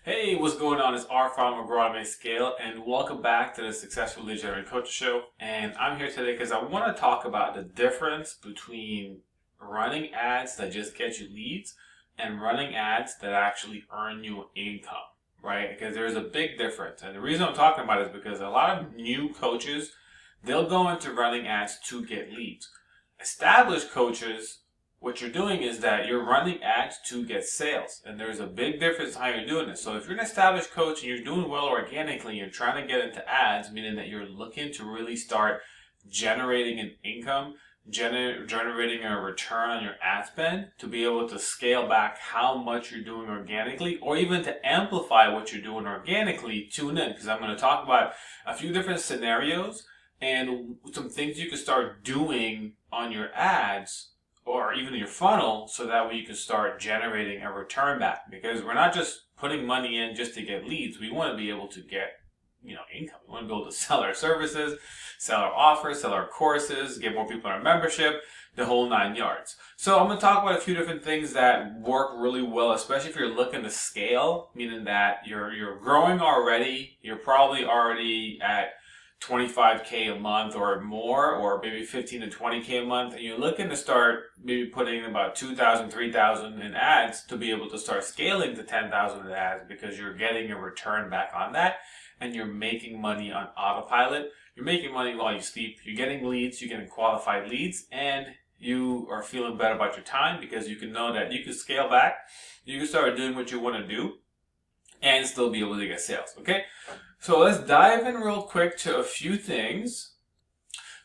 Hey, what's going on? It's Arfan with Grow Automate Scale, and welcome back to the Successful Lead Generating Coach Show. And I'm here today because I want to talk about the difference between running ads that just get you leads and running ads that actually earn you income, right? Because there's a big difference. And the reason I'm talking about it is because a lot of new coaches, they'll go into running ads to get leads. Established coaches, what you're doing is that you're running ads to get sales. And there's a big difference in how you're doing this. So if you're an established coach and you're doing well organically, you're trying to get into ads, meaning that you're looking to really start generating an income, generating a return on your ad spend to be able to scale back how much you're doing organically, or even to amplify what you're doing organically, tune in, because I'm going to talk about a few different scenarios and some things you can start doing on your ads or even your funnel, so that way you can start generating a return back. Because we're not just putting money in just to get leads. We want to be able to get, income. We want to be able to sell our services, sell our offers, sell our courses, get more people in our membership, the whole 9 yards. So I'm going to talk about a few different things that work really well, especially if you're looking to scale, meaning that you're growing already. You're probably already at 25K a month or more, or maybe 15 to 20K a month, and you're looking to start maybe putting in about 2,000, 3,000 in ads to be able to start scaling to 10,000 in ads, because you're getting a return back on that and you're making money on autopilot. You're making money while you sleep. You're getting leads, you're getting qualified leads, and you are feeling better about your time because you can know that you can scale back, you can start doing what you want to do, and still be able to get sales, okay? So let's dive in real quick to a few things.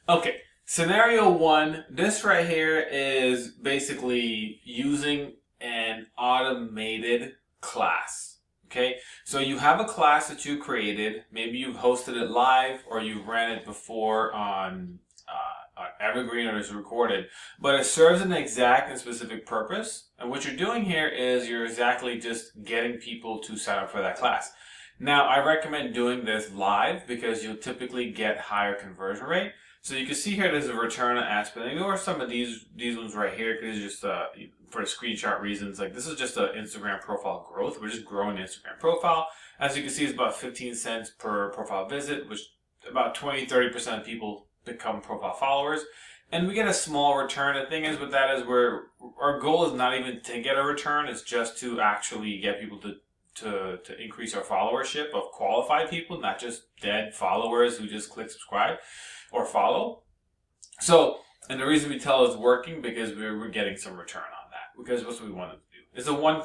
Okay, scenario one, this right here is basically using an automated class, okay? So you have a class that you created, maybe you've hosted it live or you've ran it before on evergreen or it's recorded, but it serves an exact and specific purpose. And what you're doing here is you're exactly just getting people to sign up for that class. Now, I recommend doing this live because you'll typically get higher conversion rate. So you can see here there's a return on ad spend. Ignore some of these ones right here because it's just for the screenshot reasons. Like, this is just an Instagram profile growth. We're just growing the Instagram profile. As you can see, it's about 15 cents per profile visit, which about 20-30% of people become profile followers. And we get a small return. The thing is with that is our goal is not even to get a return. It's just to actually get people to increase our followership of qualified people, not just dead followers who just click subscribe or follow. So, and the reason we tell it's working because we're getting some return on that, because that's what we want to do. It's a one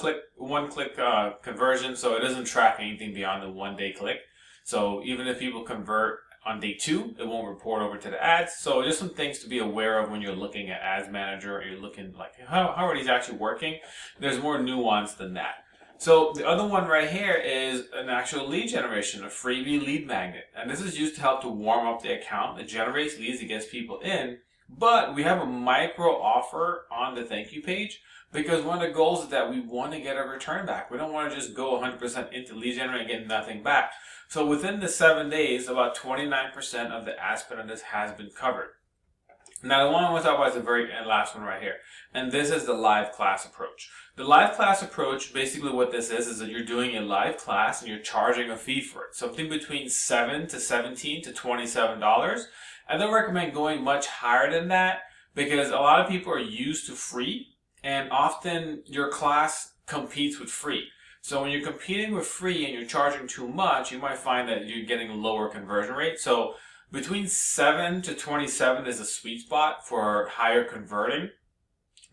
click conversion, so it doesn't track anything beyond the 1 day click. So even if people convert on day 2, it won't report over to the ads. So just some things to be aware of when you're looking at Ads Manager, or you're looking like how are these actually working. There's more nuance than that. So the other one right here is an actual lead generation, a freebie lead magnet. And this is used to help to warm up the account. It generates leads, it gets people in. But we have a micro offer on the thank you page, because one of the goals is that we want to get a return back. We don't want to just go 100% into lead generation and get nothing back. So within the 7 days, about 29% of the ad spend on this has been covered. Now, the one I want to talk about is the very last one right here. And this is the live class approach. The live class approach, basically what this is that you're doing a live class and you're charging a fee for it. Something between $7 to $17 to $27. I don't recommend going much higher than that, because a lot of people are used to free, and often your class competes with free. So when you're competing with free and you're charging too much, you might find that you're getting a lower conversion rate. So between 7 to 27 is a sweet spot for higher converting,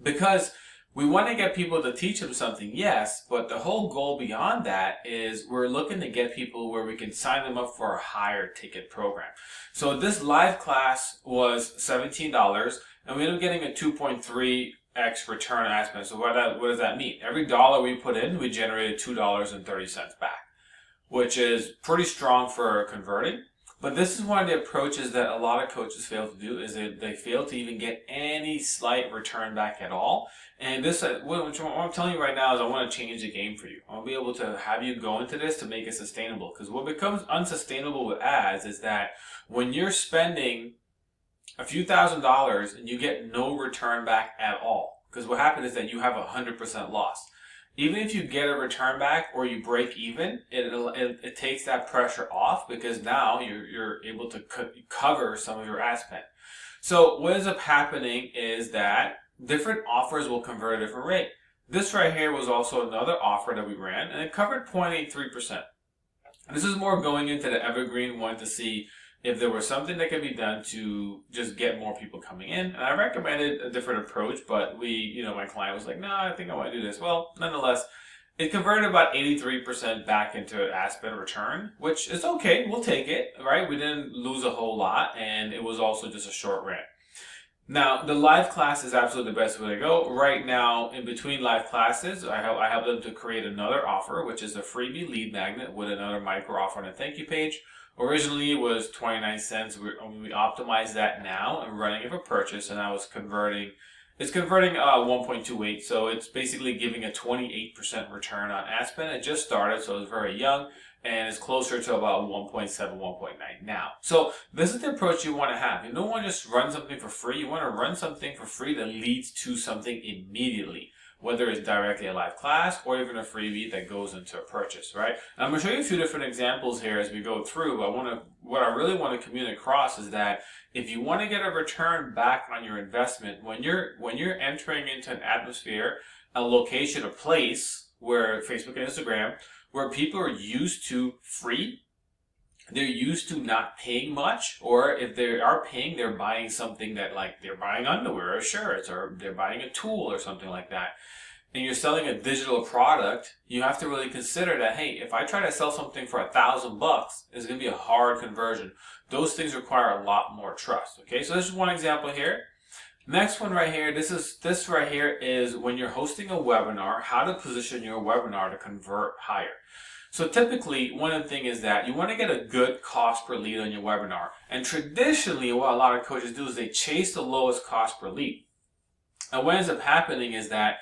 because we want to get people to teach them something, yes, but the whole goal beyond that is we're looking to get people where we can sign them up for a higher ticket program. So this live class was $17, and we ended up getting a 2.3x return on ad spend. So what does that mean? Every dollar we put in, we generated $2.30 back, which is pretty strong for converting. But this is one of the approaches that a lot of coaches fail to do, is that they fail to even get any slight return back at all. And this, what I'm telling you right now is I want to change the game for you. I want to be able to have you go into this to make it sustainable. Because what becomes unsustainable with ads is that when you're spending a few $1,000s and you get no return back at all. Because what happens is that you have 100% loss. even if you get a return back or you break even, it takes that pressure off, because now you're able to cover some of your ad spend. So what ends up happening is that different offers will convert at a different rate. This right here was also another offer that we ran, and it covered 0.83%. And this is more going into the evergreen, wanting to see if there was something that could be done to just get more people coming in. And I recommended a different approach, but my client was like, no, I think I want to do this. Well, nonetheless, it converted about 83% back into an ad spend return, which is okay. We'll take it, right? We didn't lose a whole lot, and it was also just a short rant. Now, the live class is absolutely the best way to go. Right now, in between live classes, I help them to create another offer, which is a freebie lead magnet with another micro offer on a thank you page. Originally, it was 29 cents. We optimized that now and running it for purchase, and I was converting. It's converting 1.28, so it's basically giving a 28% return on ad spend. It just started, so it's very young, and it's closer to about 1.7, 1.9 now. So this is the approach you want to have. You don't want to just run something for free. You want to run something for free that leads to something immediately, whether it's directly a live class or even a freebie that goes into a purchase, right? And I'm going to show you a few different examples here as we go through, but what I really want to communicate across is that if you want to get a return back on your investment, when you're entering into an atmosphere, a location, a place where Facebook and Instagram, where people are used to free, they're used to not paying much, or if they are paying, they're buying something that, like, they're buying underwear or shirts, or they're buying a tool or something like that, and you're selling a digital product, you have to really consider that, hey, if I try to sell something for $1,000, it's going to be a hard conversion. Those things require a lot more trust. Okay, so this is one example here. Next one right here, this right here is when you're hosting a webinar, how to position your webinar to convert higher. So typically, one of the things is that you want to get a good cost per lead on your webinar. And traditionally, what a lot of coaches do is they chase the lowest cost per lead. And what ends up happening is that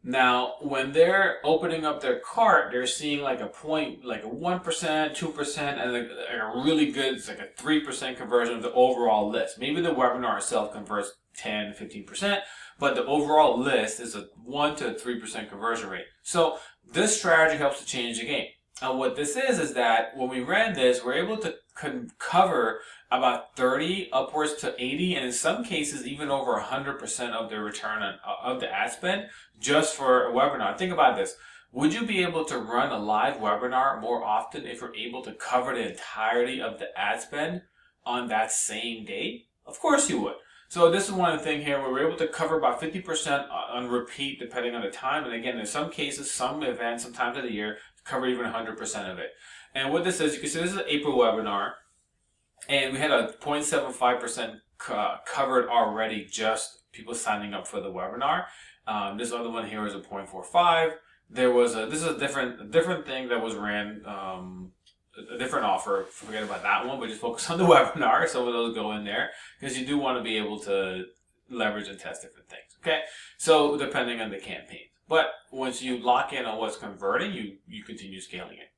now, when they're opening up their cart, they're seeing like a 1%, 2%, and like a really good, it's like a 3% conversion of the overall list. Maybe the webinar itself converts 10, 15%, but the overall list is a 1 to 3% conversion rate. So this strategy helps to change the game. And what this is that when we ran this, we're able to cover about 30 upwards to 80, and in some cases even over 100% of the return of the ad spend just for a webinar. Think about this. Would you be able to run a live webinar more often if you're able to cover the entirety of the ad spend on that same day? Of course you would. So this is one of the things here where we're able to cover about 50% on repeat depending on the time. And again, in some cases, some events, some times of the year, cover even 100% of it. And what this is, you can see this is an April webinar, and we had a 0.75% covered already, just people signing up for the webinar. This other one here is a 0.45. This is a different thing that was ran, a different offer. Forget about that one, but just focus on the webinar. Some of those go in there because you do want to be able to leverage and test different things. Okay, so depending on the campaign. But once you lock in on what's converting, you continue scaling it.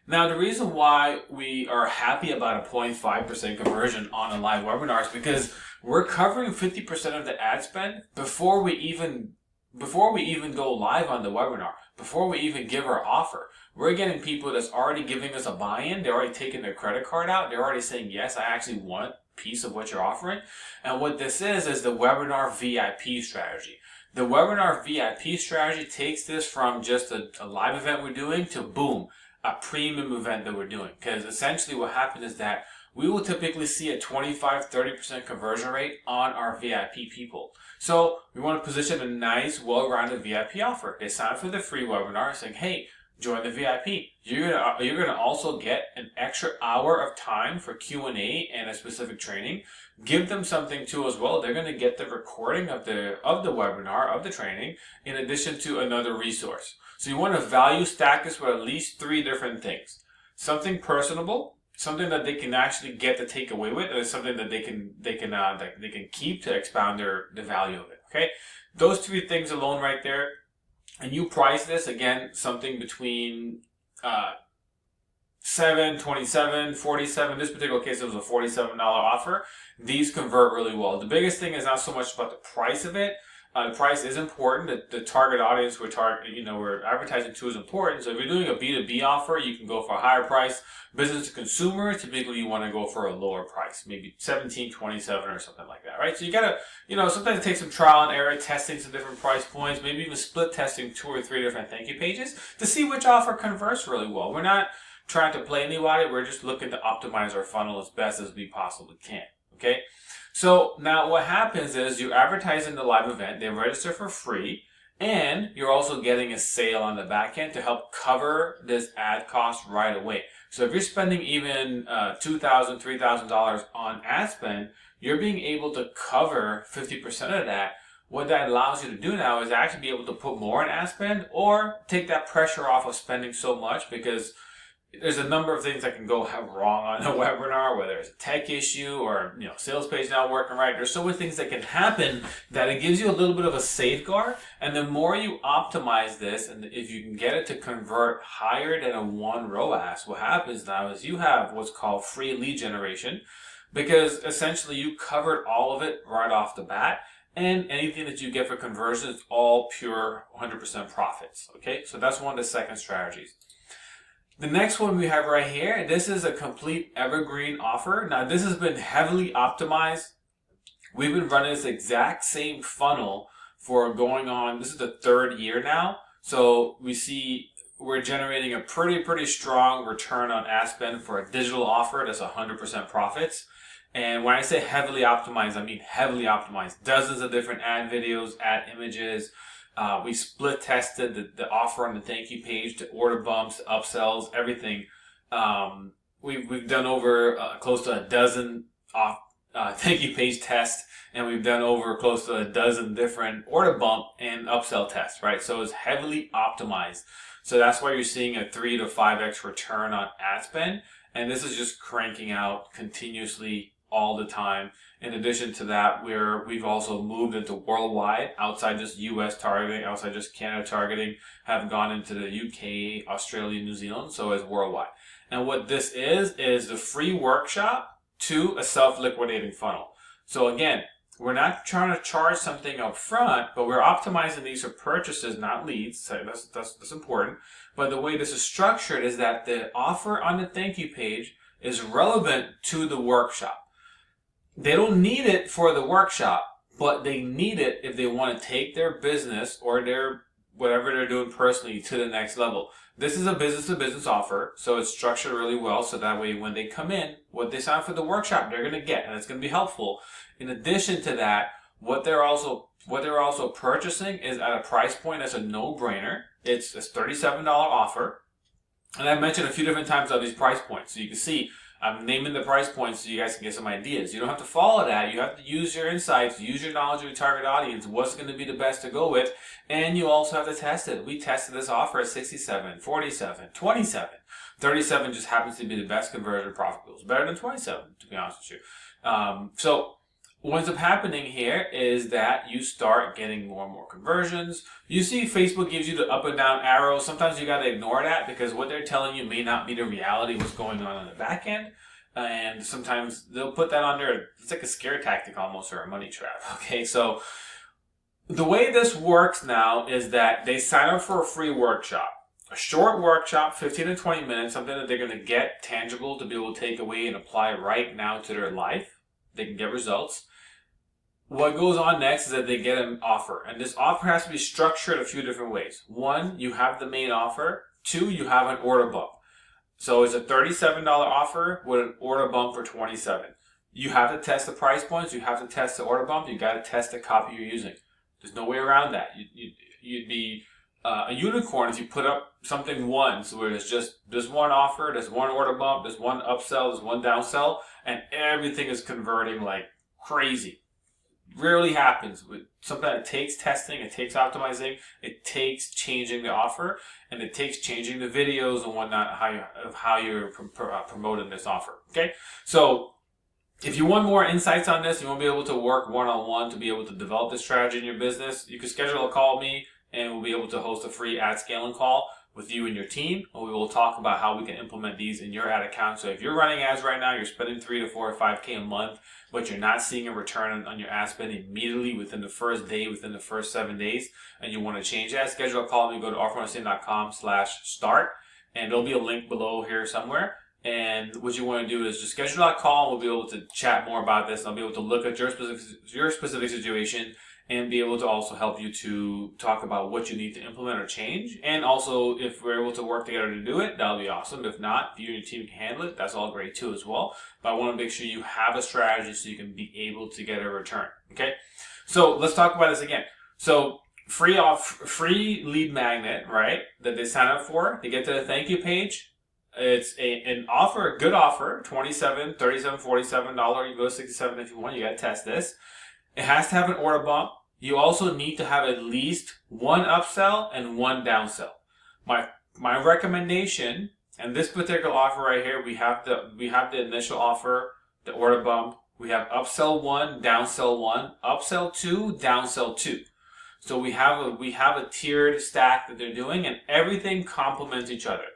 Now, the reason why we are happy about a 0.5% conversion on a live webinar is because we're covering 50% of the ad spend before we even go live on the webinar, before we even give our offer. We're getting people that's already giving us a buy-in. They're already taking their credit card out. They're already saying, yes, I actually want a piece of what you're offering. And what this is the webinar VIP strategy. The webinar VIP strategy takes this from just a live event we're doing to, boom, a premium event that we're doing. Because essentially what happens is that we will typically see a 25-30% conversion rate on our VIP people. So we want to position a nice, well-rounded VIP offer. They sign up for the free webinar saying, hey, join the VIP. You're gonna also get an extra hour of time for Q&A and a specific training. Give them something too as well. They're gonna get the recording of the webinar, of the training, in addition to another resource. So you want to value stack this with at least 3 different things. Something personable, something that they can actually get to take away with, and something that they can keep to expound the value of it. Okay, those 3 things alone right there. And you price this, again, something between $7, $27, $47. In this particular case, it was a $47 offer. These convert really well. The biggest thing is not so much about the price of it. The price is important. The target audience we're advertising to is important. So if you're doing a B2B offer, you can go for a higher price. Business to consumer, typically you want to go for a lower price, maybe $17.27 or something like that, right? So you gotta, sometimes take some trial and error, testing some different price points, maybe even split testing 2 or 3 different thank you pages to see which offer converts really well. We're not trying to play anybody. We're just looking to optimize our funnel as best as we possibly can. Okay. So now what happens is you advertise in the live event, they register for free, and you're also getting a sale on the back end to help cover this ad cost right away. So if you're spending even $2,000, $3,000 on ad spend, you're being able to cover 50% of that. What that allows you to do now is actually be able to put more in ad spend or take that pressure off of spending so much, because there's a number of things that can go wrong on a webinar, whether it's a tech issue or sales page not working right. There's so many things that can happen that it gives you a little bit of a safeguard. And the more you optimize this, and if you can get it to convert higher than a 1 ROAS, what happens now is you have what's called free lead generation, because essentially you covered all of it right off the bat. And anything that you get for conversion is all pure 100% profits. Okay, so that's one of the second strategies. The next one we have right here, this is a complete evergreen offer. Now this has been heavily optimized. We've been running this exact same funnel for going on, this is the 3rd year now. So we see we're generating a pretty strong return on ad spend for a digital offer that's 100% profits. And when I say heavily optimized, I mean heavily optimized. Dozens of different ad videos, ad images. We split tested the offer on the thank you page, the order bumps, upsells, everything. We've done over close to a dozen thank you page tests, and we've done over close to a dozen different order bump and upsell tests, right? So it's heavily optimized. So that's why you're seeing a 3 to 5x return on ad spend. And this is just cranking out continuously all the time. In addition to that, we've also moved into worldwide, outside just US targeting, outside just Canada targeting, have gone into the UK, Australia, New Zealand, so it's worldwide. And what this is the free workshop to a self-liquidating funnel. So again, we're not trying to charge something up front, but we're optimizing these for purchases, not leads. So that's important. But the way this is structured is that the offer on the thank you page is relevant to the workshop. They don't need it for the workshop, but they need it if they want to take their business or their whatever they're doing personally to the next level. This is a business-to-business offer, so it's structured really well, so that way when they come in, what they sign for the workshop, they're going to get, and it's going to be helpful. In addition to that, what they're also purchasing is at a price point that's a no-brainer. It's a $37 offer, and I mentioned a few different times of these price points, so you can see I'm naming the price points so you guys can get some ideas. You don't have to follow that. You have to use your insights, use your knowledge of your target audience, what's going to be the best to go with, and you also have to test it. We tested this offer at 67, 47, 27. 37 just happens to be the best conversion profit goals. Better than 27, to be honest with you. So what ends up happening here is that you start getting more and more conversions. You see Facebook gives you the up and down arrow. Sometimes you got to ignore that because what they're telling you may not be the reality of what's going on the back end. And sometimes they'll put that on there. It's like a scare tactic almost, or a money trap. Okay, so the way this works now is that they sign up for a free workshop. A short workshop, 15 to 20 minutes, something that they're going to get tangible to be able to take away and apply right now to their life. They can get results. What goes on next is that they get an offer. And this offer has to be structured a few different ways. 1, you have the main offer. 2, you have an order bump. So it's a $37 offer with an order bump for $27. You have to test the price points. You have to test the order bump. You got to test the copy you're using. There's no way around that. You'd be a unicorn if you put up something once where there's just this one offer, there's one order bump, there's one upsell, there's one downsell, and everything is converting like crazy. Rarely happens. With something that takes testing, it takes optimizing, it takes changing the offer, and it takes changing the videos and whatnot of how you're promoting this offer. Okay, so if you want more insights on this, you want to be able to work one-on-one to be able to develop this strategy in your business, you can schedule a call with me, and we'll be able to host a free ad scaling call with you and your team, and we will talk about how we can implement these in your ad account. So if you're running ads right now, you're spending 3 to 4 or 5K a month, but you're not seeing a return on your ad spend immediately within the first day, within the first 7 days, and you want to change that, schedule a call and go to arfan.com/start, and there'll be a link below here somewhere. And what you want to do is just schedule that call. We'll be able to chat more about this. I'll be able to look at your specific situation and be able to also help you to talk about what you need to implement or change. And also, if we're able to work together to do it, that'll be awesome. If not, if you and your team can handle it, that's all great too as well. But I want to make sure you have a strategy so you can be able to get a return. Okay? So let's talk about this again. So free lead magnet, right? That they sign up for. They get to the thank you page. It's an offer, a good offer, $27, $37, $47. You go to $67 if you want. You got to test this. It has to have an order bump. You also need to have at least one upsell and one downsell. My recommendation, and this particular offer right here, we have the initial offer, the order bump. We have upsell 1, downsell 1, upsell 2, downsell 2. So we have a tiered stack that they're doing, and everything complements each other.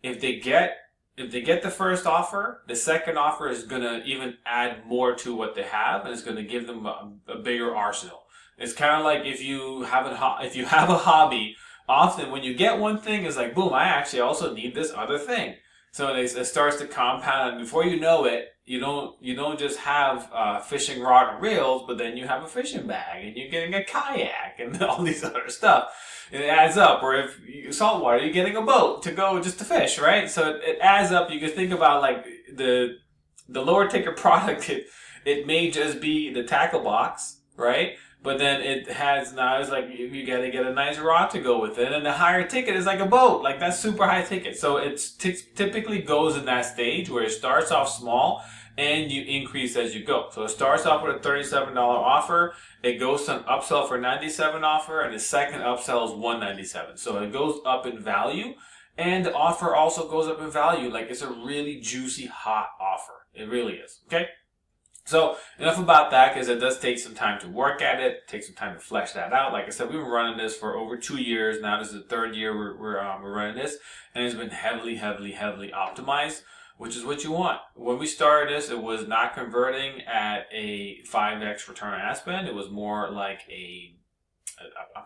If they get the first offer, the second offer is going to even add more to what they have, and it's going to give them a bigger arsenal. It's kind of like if you have a hobby, often when you get one thing, it's like, boom, I actually also need this other thing. So it starts to compound, and before you know it, you don't just have fishing rod and reels, but then you have a fishing bag, and you're getting a kayak, and all these other stuff. And it adds up. Or if you saltwater, you're getting a boat to go just to fish, right? So it adds up. You can think about like the lower ticket product. It may just be the tackle box, right? But then it has now it's like you got to get a nice rod to go with it, and the higher ticket is like a boat, like that's super high ticket. So it typically goes in that stage where it starts off small and you increase as you go. So it starts off with a $37 offer, it goes to an upsell for $97 offer, and the second upsell is $197. So it goes up in value, and the offer also goes up in value. Like it's a really juicy, hot offer. It really is. Okay. So enough about that, because it does take some time to work at it, take some time to flesh that out. Like I said, we've been running this for over 2 years now. This is the third year we're running this, and it's been heavily optimized, which is what you want. When we started this, it was not converting at a 5x return on ad spend. It was more like a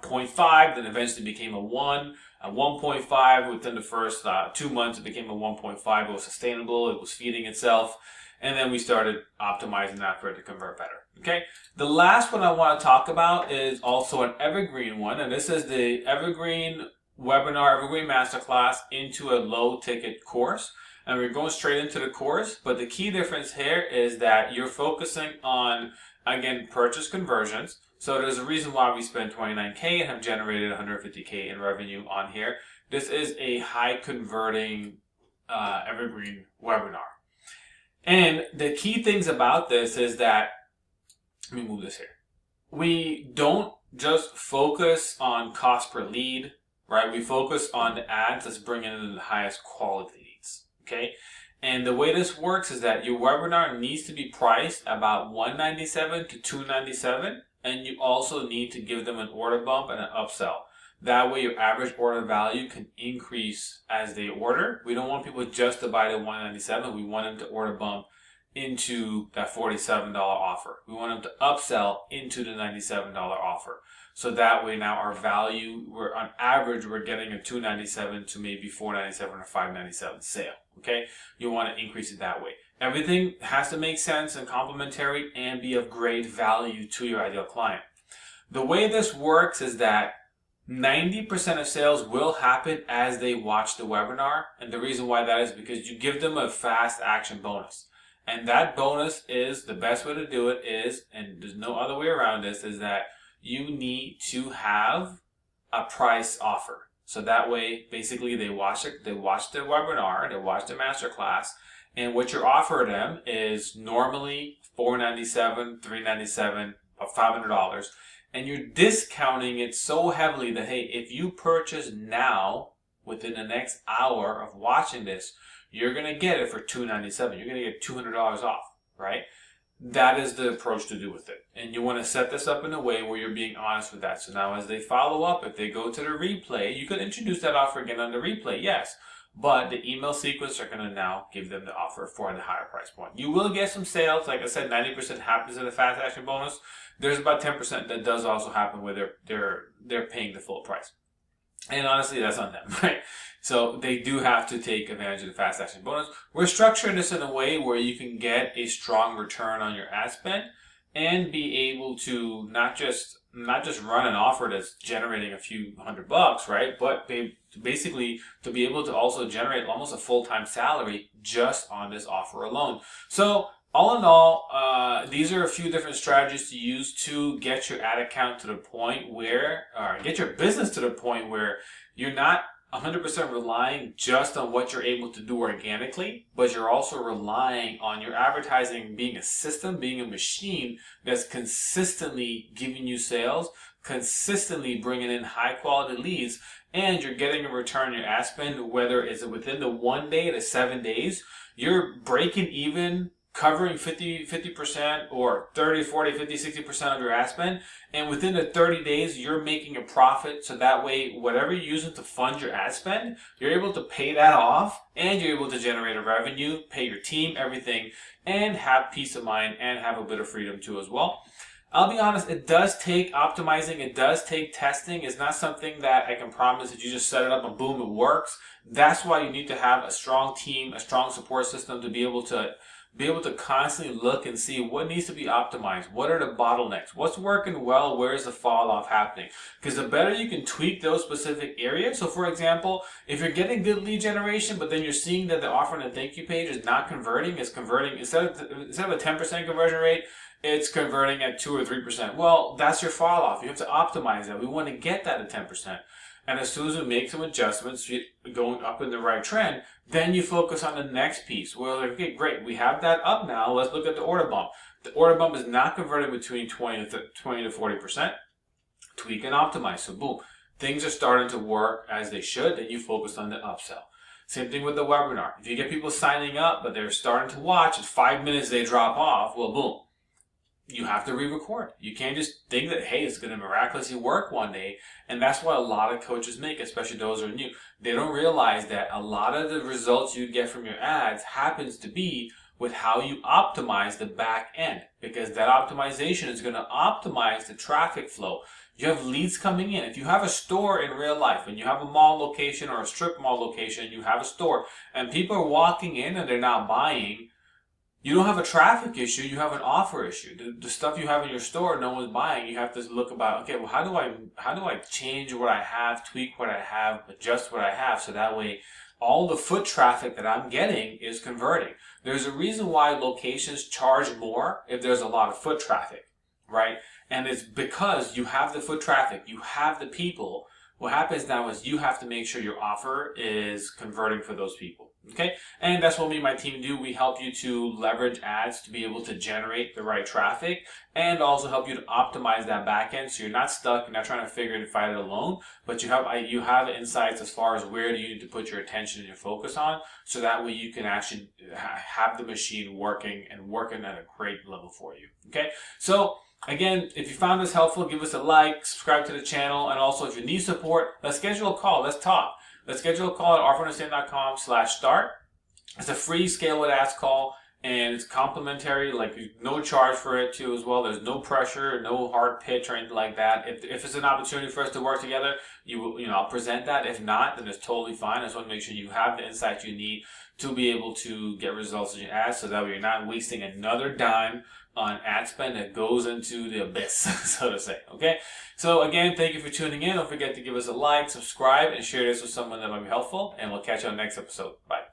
0.5, then eventually became a 1, a 1.5. Within the first 2 months, it became a 1.5. It was sustainable. It was feeding itself. And then we started optimizing that for it to convert better. Okay. The last one I want to talk about is also an evergreen one. And this is the evergreen webinar, evergreen masterclass into a low ticket course. And we're going straight into the course. But the key difference here is that you're focusing on, again, purchase conversions. So there's a reason why we spent $29K and have generated $150K in revenue on here. This is a high converting evergreen webinar. And the key things about this is that, let me move this here. We don't just focus on cost per lead, right? We focus on the ads that's bringing in the highest quality leads, okay? And the way this works is that your webinar needs to be priced about $197 to $297, and you also need to give them an order bump and an upsell. That way your average order value can increase as they order. We don't want people just to buy the $197. We want them to order bump into that $47 offer. We want them to upsell into the $97 offer. So that way now our value, we're on average, we're getting a $297 to maybe $497 or $597 sale. Okay? You want to increase it that way. Everything has to make sense and complementary and be of great value to your ideal client. The way this works is that 90% of sales will happen as they watch the webinar. And the reason why that is because you give them a fast action bonus. And that bonus is, the best way to do it is, and there's no other way around this, is that you need to have a price offer. So that way, basically, they watch the webinar, they watch the masterclass, and what you're offering them is normally $497, $397, or $500. And you're discounting it so heavily that, hey, if you purchase now, within the next hour of watching this, you're going to get it for $297. You're going to get $200 off, right? that is the approach to do with it. And you want to set this up in a way where you're being honest with that. So now as they follow up, if they go to the replay, you could introduce that offer again on the replay, yes. But the email sequence are going to now give them the offer for the higher price point. You will get some sales. Like I said, 90% happens in the fast action bonus. There's about 10% that does also happen where they're paying the full price. And honestly, that's on them, right? So they do have to take advantage of the fast action bonus. We're structuring this in a way where you can get a strong return on your ad spend and be able to not just run an offer that's generating a few $100, right? But basically to be able to also generate almost a full-time salary just on this offer alone. So all in all, these are a few different strategies to use to get your ad account to the point where, or get your business to the point where you're not 100% relying just on what you're able to do organically, but you're also relying on your advertising being a system, being a machine that's consistently giving you sales, consistently bringing in high quality leads, and you're getting a return on your ad spend, whether it's within the 1 day to 7 days, you're breaking even, covering 50% or 30, 40, 50, 60% of your ad spend. And within the 30 days, you're making a profit. So that way, whatever you're using to fund your ad spend, you're able to pay that off and you're able to generate a revenue, pay your team, everything, and have peace of mind and have a bit of freedom too as well. I'll be honest, it does take optimizing, it does take testing. It's not something that I can promise that you just set it up and boom, it works. That's why you need to have a strong team, a strong support system to be able to constantly look and see what needs to be optimized. What are the bottlenecks? What's working well? Where's the fall off happening? Because the better you can tweak those specific areas. So for example, if you're getting good lead generation, but then you're seeing that the offer on the thank you page is not converting, it's converting instead of a 10% conversion rate, it's converting at 2 or 3%. Well, that's your fall off. You have to optimize that. We want to get that to 10%. And as soon as we make some adjustments, going up in the right trend, then you focus on the next piece. Well, okay, great, we have that up now. Let's look at the order bump. The order bump is not converting between 20 to 40%. Tweak and optimize. So boom, things are starting to work as they should. Then you focus on the upsell. Same thing with the webinar. If you get people signing up, but they're starting to watch, in 5 minutes they drop off, well, boom. You have to re-record. You can't just think that, hey, it's going to miraculously work one day. And that's what a lot of coaches make, especially those who are new. They don't realize that a lot of the results you get from your ads happens to be with how you optimize the back end. Because that optimization is going to optimize the traffic flow. You have leads coming in. If you have a store in real life, and you have a mall location or a strip mall location, you have a store, and people are walking in and they're not buying, you don't have a traffic issue, you have an offer issue. The stuff you have in your store, no one's buying. You have to look about, okay, well, how do I change what I have, tweak what I have, adjust what I have, so that way all the foot traffic that I'm getting is converting. There's a reason why locations charge more if there's a lot of foot traffic, right? And it's because you have the foot traffic, you have the people. What happens now is you have to make sure your offer is converting for those people. Okay, and that's what me and my team do. We help you to leverage ads to be able to generate the right traffic and also help you to optimize that back end so you're not stuck, you're not trying to figure it and fight it alone, but you have insights as far as where do you need to put your attention and your focus on, so that way you can actually have the machine working and working at a great level for you. Okay, so again, if you found this helpful, give us a like, subscribe to the channel, and also if you need support, let's schedule a call, let's talk. Let's schedule a call at arfanunderstand.com/start. It's a free Scale with Ads call, and it's complimentary, like no charge for it too as well. There's no pressure, no hard pitch or anything like that. If it's an opportunity for us to work together, I'll present that. If not, then it's totally fine. I just want to make sure you have the insights you need to be able to get results in your ads, so that way you're not wasting another dime on ad spend that goes into the abyss, so to say. Okay, so again, thank you for tuning in. Don't forget to give us a like, subscribe, and share this with someone that might be helpful, and we'll catch you on the next episode. Bye.